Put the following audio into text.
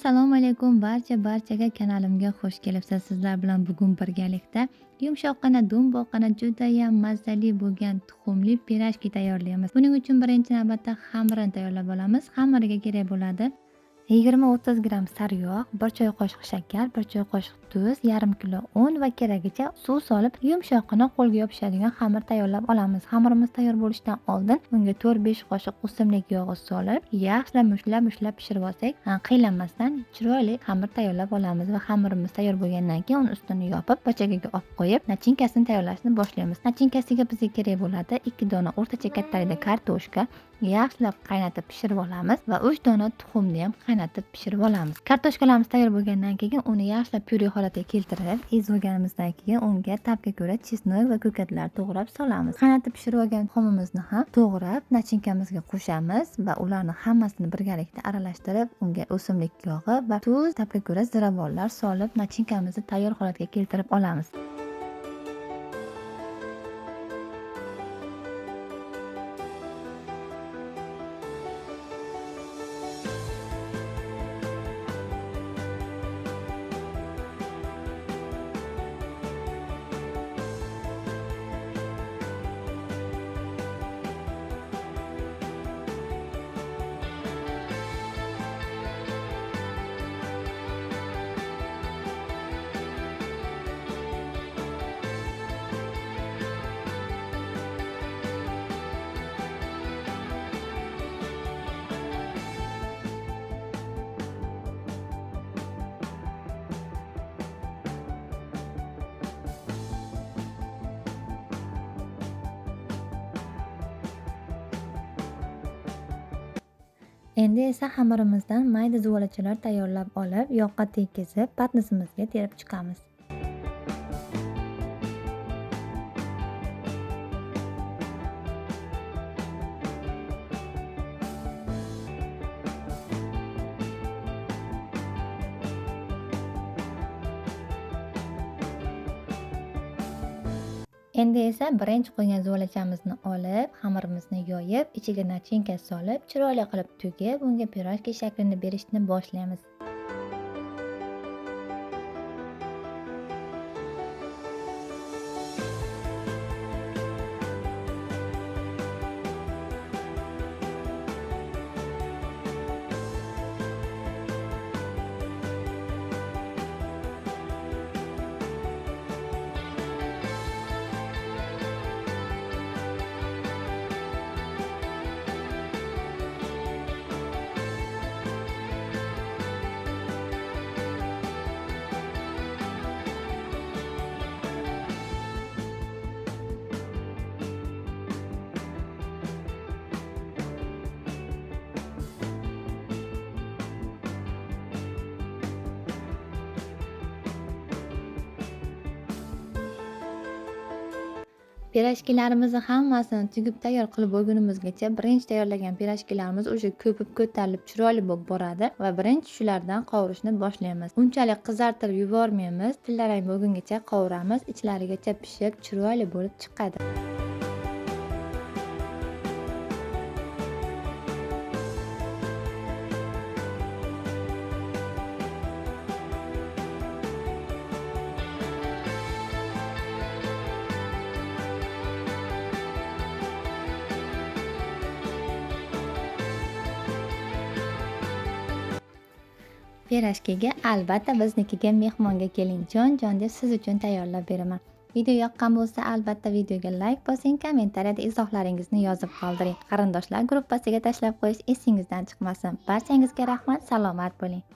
Assalomu alaykum barchaga kanalimga xush kelibsiz. Sizlar bilan bugun birgalikda yumshoqqina do'mboqqina judayam mazali bo'lgan tuxumli pirojki tayyorlaymiz. Buning uchun birinchi navbatda xamirini tayyorlab olamiz. Xamiriga kerak bo'ladi 20-30 gramm sariyog', 1 choy qoshiq shakar, 1 choy qoshiq tuz, yarim kilo un va keragicha suv solib yumshoqqina qo'lga yopishadigan xamir tayyorlab olamiz. Xamirimiz tayyor bo'lishidan oldin unga 4-5 qoshiq o'simlik yog'i solib, yaxshilab mushlab pishirib olsak, qiynalmasdan chiroyli xamir tayyorlab olamiz va xamirimiz tayyor bo'lgandan keyin uni ustini yopib, pochagaga olib qo'yib, nachinkasini tayyorlashni boshlaymiz. Nachinkasiga bizga kerak bo'ladi 2 dona o'rtacha kattalikda kartoshka, yaxshilab qaynatib pishirib olamiz va 3 dona tuxumni ham qaynatib pishirib olamiz. Kartoshkalarimiz tayyor bo'lgandan keyin uni yaxshilab pyure holatiga keltirib, ezilganimizdan keyin unga ta'bga ko'ra chesnoy va ko'katlar to'g'rab solamiz. Qaynatib pishirib olgan tuxumimizni ham to'g'rab nachinkamizga qo'shamiz va ularni hammasini birgalikda aralashtirib, unga o'simlik yog'i va tuz, ta'bga ko'ra ziravorlar solib, nachinkamizni tayyor holatga keltirib olamiz. Endi esa xamirimizdan mayda zuvolachalar tayyorlab olib, yog'ga tekizib, patnisimizga terib chiqamiz. Endi esa birinchi qo'ygan zuvalachamizni olib, xamirimizni yoyib, ichiga nachinka solib, chiroyli qilib tugib, unga pirojki shaklini berishni boshlaymiz. Pirojkilarimizni hammasini tugib tayyor qilib bo'lgunimizgacha birinchi tayyorlagan pirojkilarimiz o'sha ko'pib ko'tarilib chiroyli bo'lib boradi va birinchi shulardan qovurishni boshlaymiz. Unchalik qizartirib yubormaymiz, tillarang bo'lgungacha qovuramiz, ichlarigacha pishib chiroyli bo'lib chiqadi. Pirojkiga albatta biznikiga mehmonga keling, jon deb siz uchun tayyorlab beraman. Video yoqqan bo'lsa, albatta videoga like bosing, kommentariyada izohlaringizni yozib qoldiring. Qarindoshlar gruppasiga tashlab qo'yish esingizdan chiqmasin. Barchangizga rahmat, salomat bo'ling.